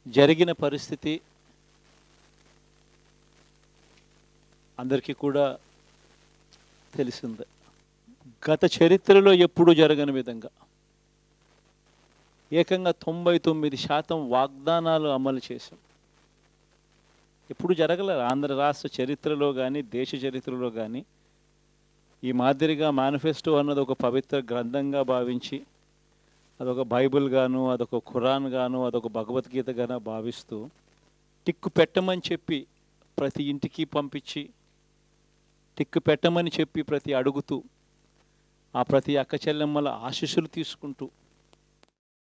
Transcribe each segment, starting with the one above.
జరిగిన పరిస్థితి అందరికీ కూడా తెలిసిందే. గత చరిత్రలో ఎప్పుడూ జరగని విధంగా ఏకంగా 99% వాగ్దానాలు అమలు చేశాం. ఎప్పుడు జరగలేదు ఆంధ్ర రాష్ట్ర చరిత్రలో కానీ దేశ చరిత్రలో కానీ ఈ మాదిరిగా మేనిఫెస్టో అన్నది ఒక పవిత్ర గ్రంథంగా భావించి అదొక బైబిల్ గాను, అదొక ఖురాన్ గాను, అదొక భగవద్గీత గాను భావిస్తూ టిక్కు పెట్టమని చెప్పి ప్రతి ఇంటికి పంపించి టిక్కు పెట్టమని చెప్పి ప్రతి అడుగుతూ ఆ ప్రతి అక్క చెల్లెమ్మల ఆశీస్సులు తీసుకుంటూ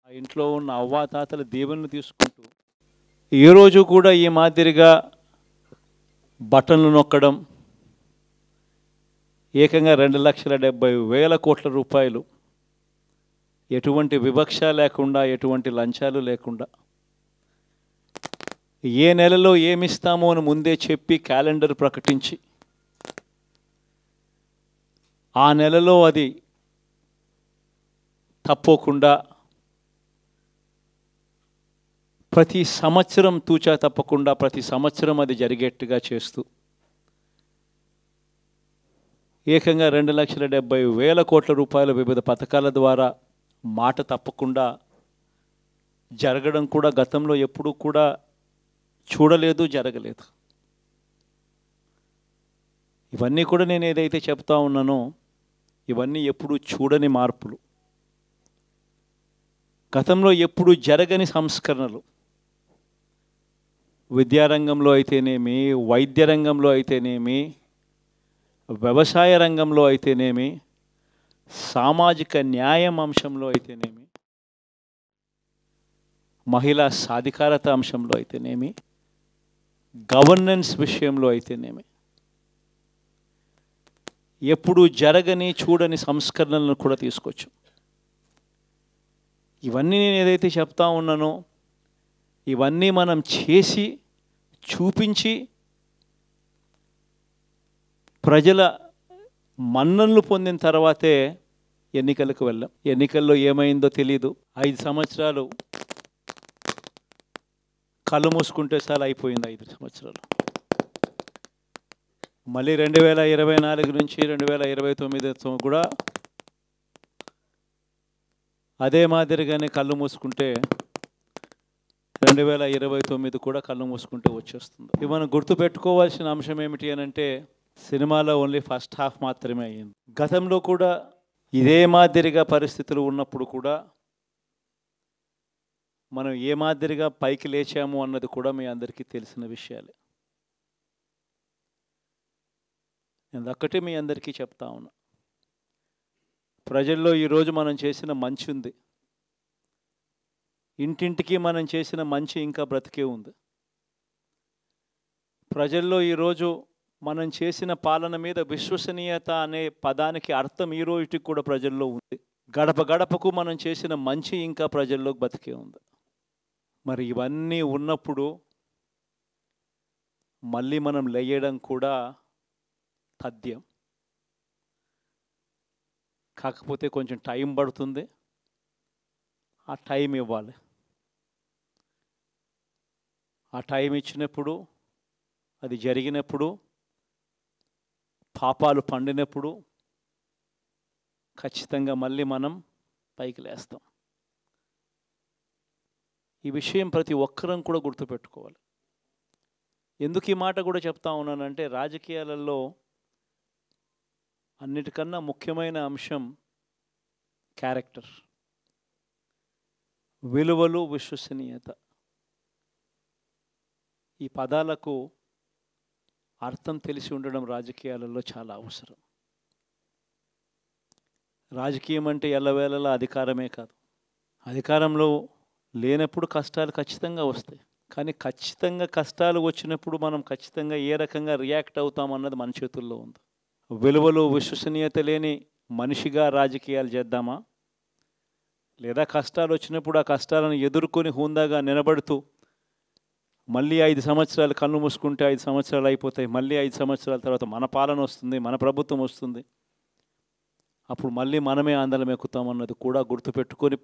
ఆ ఇంట్లో ఉన్న అవ్వాతాతల దీవెనలు తీసుకుంటూ ఏ రోజు కూడా ఈ మాదిరిగా బటన్లు నొక్కడం ఏకంగా 2,70,000 కోట్ల రూపాయలు ఎటువంటి వివక్ష లేకుండా ఎటువంటి లంచాలు లేకుండా ఏ నెలలో ఏమిస్తామో అని ముందే చెప్పి క్యాలెండర్ ప్రకటించి ఆ నెలలో అది తప్పకుండా ప్రతి సంవత్సరం తూచా తప్పకుండా ప్రతి సంవత్సరం అది జరిగేట్టుగా చేస్తూ ఏకంగా 2,70,000 కోట్ల రూపాయల వివిధ పథకాల ద్వారా మాట తప్పకుండా జరగడం కూడా గతంలో ఎప్పుడూ కూడా చూడలేదు, జరగలేదు. ఇవన్నీ కూడా నేను ఏదైతే చెప్తా ఉన్నానో ఇవన్నీ ఎప్పుడూ చూడని మార్పులు, గతంలో ఎప్పుడూ జరగని సంస్కరణలు. విద్యారంగంలో అయితేనేమి, వైద్య రంగంలో అయితేనేమి, వ్యవసాయ రంగంలో అయితేనేమి, సామాజిక న్యాయం అంశంలో అయితేనేమి, మహిళా సాధికారత అంశంలో అయితేనేమి, గవర్నెన్స్ విషయంలో అయితేనేమి ఎప్పుడు జరగని చూడని సంస్కరణలను కూడా తీసుకొచ్చాం. ఇవన్నీ నేను ఏదైతే చెప్తా ఉన్నానో ఇవన్నీ మనం చేసి చూపించి ప్రజల మన్ననలు పొందిన తర్వాతే ఎన్నికలకు వెళ్ళాం. ఎన్నికల్లో ఏమైందో తెలీదు. 5 సంవత్సరాలు కళ్ళు మూసుకుంటే చాలా అయిపోయింది. 5 సంవత్సరాలు మళ్ళీ 2024 నుంచి 2029 కూడా అదే మాదిరిగానే కళ్ళు మూసుకుంటే 2029 కూడా కళ్ళు మూసుకుంటే వచ్చేస్తుంది. ఇవి మనం గుర్తుపెట్టుకోవాల్సిన అంశం ఏమిటి అని అంటే సినిమాలో ఓన్లీ ఫస్ట్ హాఫ్ మాత్రమే అయ్యింది. గతంలో కూడా ఇదే మాదిరిగా పరిస్థితులు ఉన్నప్పుడు కూడా మనం ఏ మాదిరిగా పైకి లేచాము అన్నది కూడా మీ అందరికీ తెలిసిన విషయాలే. నేను ఒక్కటే మీ అందరికీ చెప్తా ఉన్నా, ప్రజల్లో ఈరోజు మనం చేసిన మంచి ఉంది, ఇంటింటికి మనం చేసిన మంచి ఇంకా బ్రతికే ఉంది. ప్రజల్లో ఈరోజు మనం చేసిన పాలన మీద విశ్వసనీయత అనే పదానికి అర్థం ఈ రోజుకి కూడా ప్రజల్లో ఉంది. గడప గడపకు మనం చేసిన మంచి ఇంకా ప్రజల్లో బతికే ఉంది. మరి ఇవన్నీ ఉన్నప్పుడు మళ్ళీ మనం లేయడం కూడా తథ్యం. కాకపోతే కొంచెం టైం పడుతుంది, ఆ టైం ఇవ్వాలి. ఆ టైం ఇచ్చినప్పుడు, అది జరిగినప్పుడు, పాపాలు పండినప్పుడు ఖచ్చితంగా మళ్ళీ మనం పైకి లేస్తాం. ఈ విషయం ప్రతి ఒక్కరం కూడా గుర్తుపెట్టుకోవాలి. ఎందుకు ఈ మాట కూడా చెప్తా ఉన్నానంటే రాజకీయాలలో అన్నిటికన్నా ముఖ్యమైన అంశం క్యారెక్టర్, విలువలు, విశ్వసనీయత. ఈ పదాలకు అర్థం తెలిసి ఉండడం రాజకీయాలలో చాలా అవసరం. రాజకీయం అంటే ఎల్లవేళలా అధికారమే కాదు. అధికారంలో లేనప్పుడు కష్టాలు ఖచ్చితంగా వస్తాయి, కానీ ఖచ్చితంగా కష్టాలు వచ్చినప్పుడు మనం ఖచ్చితంగా ఏ రకంగా రియాక్ట్ అవుతామన్నది మన చేతుల్లో ఉంది. విలువలు, విశ్వసనీయత లేని మనిషిగా రాజకీయాలు చేద్దామా, లేదా కష్టాలు వచ్చినప్పుడు ఆ కష్టాలను ఎదుర్కొని హుందాగా నిలబడుతూ మళ్ళీ 5 సంవత్సరాలు కళ్ళు మూసుకుంటే 5 సంవత్సరాలు అయిపోతాయి, మళ్ళీ 5 సంవత్సరాల తర్వాత మన పాలన వస్తుంది, మన ప్రభుత్వం వస్తుంది, అప్పుడు మళ్ళీ మనమే ఆందోళన ఎక్కుతామన్నది కూడా గుర్తుపెట్టుకొని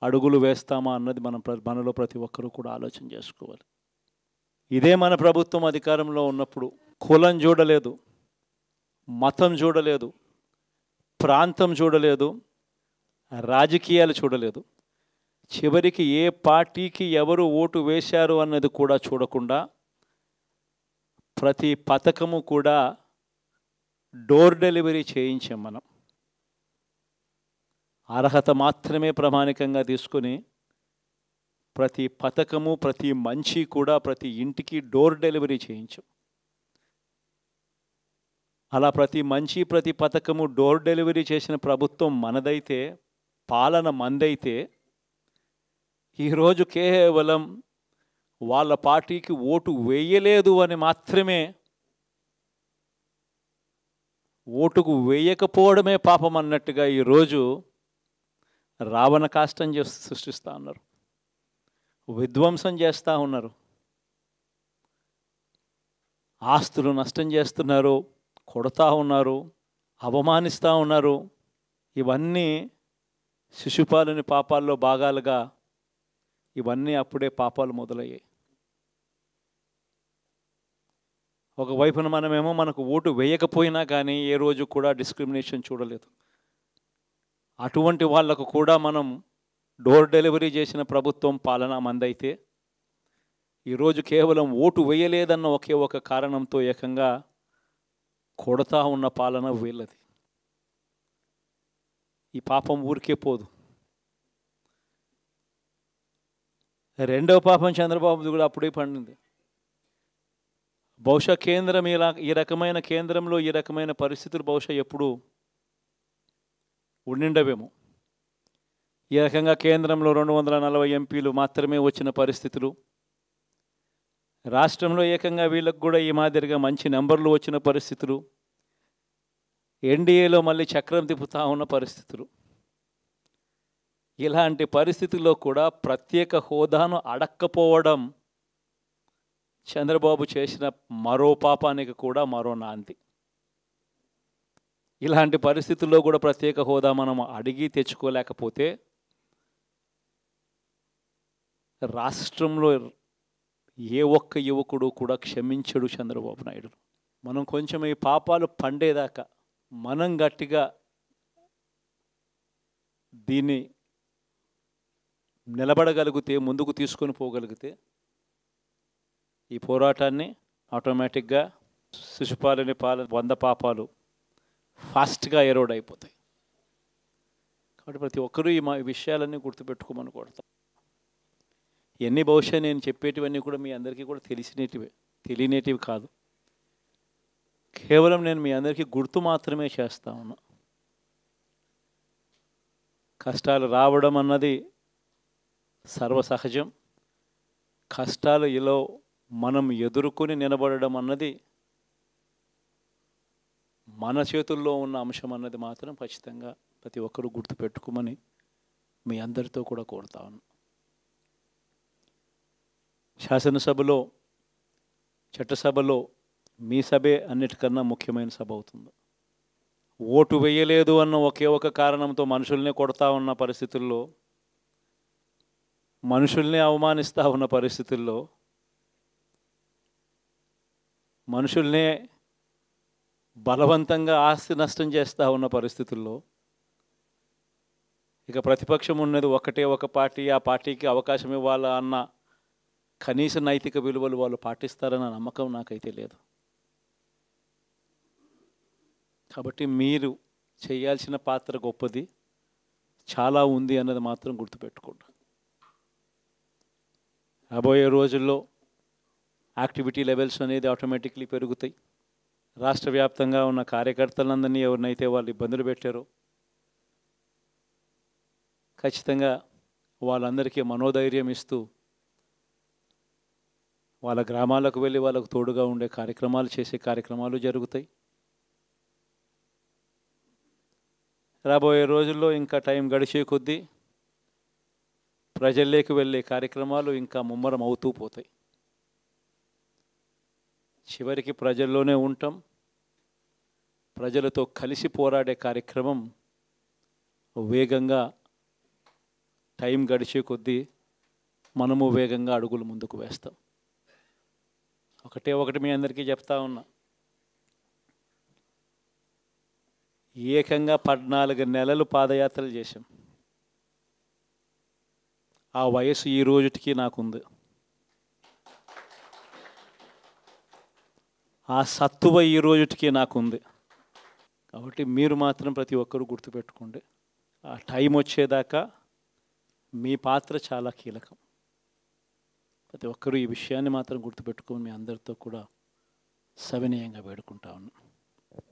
అడుగులు వేస్తామా అన్నది మనలో ప్రతి ఒక్కరూ కూడా ఆలోచన చేసుకోవాలి. ఇదే మన ప్రభుత్వం అధికారంలో ఉన్నప్పుడు కులం చూడలేదు, మతం చూడలేదు, ప్రాంతం చూడలేదు, రాజకీయాలు చూడలేదు. చివరికి ఏ పార్టీకి ఎవరు ఓటు వేశారు అన్నది కూడా చూడకుండా ప్రతి పథకము కూడా డోర్ డెలివరీ చేయించాం మనం. అర్హత మాత్రమే ప్రామాణికంగా తీసుకొని ప్రతి పథకము, ప్రతి మంచి కూడా ప్రతి ఇంటికి డోర్ డెలివరీ చేయించాం. అలా ప్రతి మంచి, ప్రతి పథకము డోర్ డెలివరీ చేసిన ప్రభుత్వం మనదైతే, పాలన మందైతే, ఈరోజు కేవలం వాళ్ళ పార్టీకి ఓటు వేయలేదు అని మాత్రమే, ఓటుకు వేయకపోవడమే పాపం అన్నట్టుగా ఈరోజు రావణ కాష్టం సృష్టిస్తూ ఉన్నారు, విధ్వంసం చేస్తూ ఉన్నారు, ఆస్తులు నష్టం చేస్తున్నారు, కొడతా ఉన్నారు, అవమానిస్తూ ఉన్నారు. ఇవన్నీ శిశుపాలుని పాపాల్లో భాగాలుగా ఇవన్నీ అప్పుడే పాపాలు మొదలయ్యాయి. ఒకవైపున మనమేమో మనకు ఓటు వేయకపోయినా కానీ ఏ రోజు కూడా డిస్క్రిమినేషన్ చూడలేదు. అటువంటి వాళ్లకు కూడా మనం డోర్ డెలివరీ చేసిన ప్రభుత్వం పాలన మందైతే, ఈరోజు కేవలం ఓటు వేయలేదన్న ఒకే ఒక కారణంతో ఏకంగా కొడతా ఉన్న పాలన వీళ్ళది. ఈ పాపం ఊరికే పోదు. రెండవ పాపం చంద్రబాబుది కూడా అప్పుడే పండింది. బహుశా కేంద్రం ఈ రకమైన కేంద్రంలో ఈ రకమైన పరిస్థితులు బహుశా ఎప్పుడు ఉండిండవేమో. ఈ రకంగా కేంద్రంలో 240 ఎంపీలు మాత్రమే వచ్చిన పరిస్థితులు, రాష్ట్రంలో ఏకంగా వీళ్ళకు కూడా ఈ మాదిరిగా మంచి నెంబర్లు వచ్చిన పరిస్థితులు, ఎన్డీఏలో మళ్ళీ చక్రం తిప్పుతా ఉన్న పరిస్థితులు. ఇలాంటి పరిస్థితుల్లో కూడా ప్రత్యేక హోదాను అడక్కపోవడం చంద్రబాబు చేసిన మరో పాపానికి కూడా మరో నాంది. ఇలాంటి పరిస్థితుల్లో కూడా ప్రత్యేక హోదా మనం అడిగి తెచ్చుకోలేకపోతే రాష్ట్రంలో ఏ ఒక్క యువకుడు కూడా క్షమించడు చంద్రబాబు నాయుడు. మనం కొంచెం ఈ పాపాలు పండేదాకా మనం గట్టిగా దీన్ని నిలబడగలిగితే, ముందుకు తీసుకొని పోగలిగితే ఈ పోరాటాన్ని ఆటోమేటిక్గా శిశుపాలుని 100 పాపాలు ఫాస్ట్గా ఎరోడ్ అయిపోతాయి. కాబట్టి ప్రతి ఒక్కరూ ఈ విషయాలన్నీ గుర్తుపెట్టుకోమని కోరుతాం. ఇవన్నీ బహుశా నేను చెప్పేటివన్నీ కూడా మీ అందరికీ కూడా తెలియనేటివి కాదు. కేవలం నేను మీ అందరికీ గుర్తు మాత్రమే చేస్తా ఉన్నా. కష్టాలు రావడం అన్నది సర్వసహజం. కష్టాలు ఇలా మనం ఎదుర్కొని నిలబడడం అన్నది మన చేతుల్లో ఉన్న అంశం అన్నది మాత్రం ఖచ్చితంగా ప్రతి ఒక్కరూ గుర్తుపెట్టుకోమని మీ అందరితో కూడా కోరుతా ఉన్నా. శాసనసభలో, చట్టసభలో మీ సభే అన్నిటికన్నా ముఖ్యమైన సభ అవుతుంది. ఓటు వేయలేదు అన్న ఒకే ఒక కారణంతో మనుషుల్ని కొడతా ఉన్న పరిస్థితుల్లో, మనుషుల్ని అవమానిస్తూ ఉన్న పరిస్థితుల్లో, మనుషుల్నే బలవంతంగా ఆస్తి నష్టం చేస్తూ ఉన్న పరిస్థితుల్లో ఇక ప్రతిపక్షం ఉన్నది ఒకటే ఒక పార్టీ, ఆ పార్టీకి అవకాశం ఇవ్వాలా అన్న కనీస నైతిక విలువలు వాళ్ళు పాటిస్తారన్న నమ్మకం నాకైతే లేదు. కాబట్టి మీరు చేయాల్సిన పాత్ర గొప్పది, చాలా ఉంది అన్నది మాత్రం గుర్తుపెట్టుకోండి. రాబోయే రోజుల్లో యాక్టివిటీ లెవెల్స్ అనేది ఆటోమేటిక్లీ పెరుగుతాయి. రాష్ట్ర వ్యాప్తంగా ఉన్న కార్యకర్తలందరినీ ఎవరినైతే వాళ్ళు ఇబ్బందులు పెట్టారో ఖచ్చితంగా వాళ్ళందరికీ మనోధైర్యం ఇస్తూ వాళ్ళ గ్రామాలకు వెళ్ళి వాళ్ళకు తోడుగా ఉండే చేసే కార్యక్రమాలు జరుగుతాయి. రాబోయే రోజుల్లో ఇంకా టైం గడిచే కొద్దీ ప్రజల్లోకి వెళ్ళే కార్యక్రమాలు ఇంకా ముమ్మరం అవుతూ పోతాయి. చివరికి ప్రజల్లోనే ఉంటాం. ప్రజలతో కలిసి పోరాడే కార్యక్రమం వేగంగా టైం గడిచే కొద్దీ మనము వేగంగా అడుగులు ముందుకు వేస్తాం. ఒకటి మీ అందరికీ చెప్తా ఉన్నా, ఏకంగా 14 నెలలు పాదయాత్రలు చేశాం. ఆ వయసు ఈ రోజుటికి నాకుంది. ఆ సత్తువ ఈ రోజుటికి నాకుంది. కాబట్టి మీరు మాత్రం ప్రతి ఒక్కరూ గుర్తుపెట్టుకోండి, ఆ టైం వచ్చేదాకా మీ పాత్ర చాలా కీలకం. ప్రతి ఒక్కరూ ఈ విషయాన్ని మాత్రం గుర్తుపెట్టుకొని మీ అందరితో కూడా సవినయంగా వేడుకుంటా ఉన్నాను.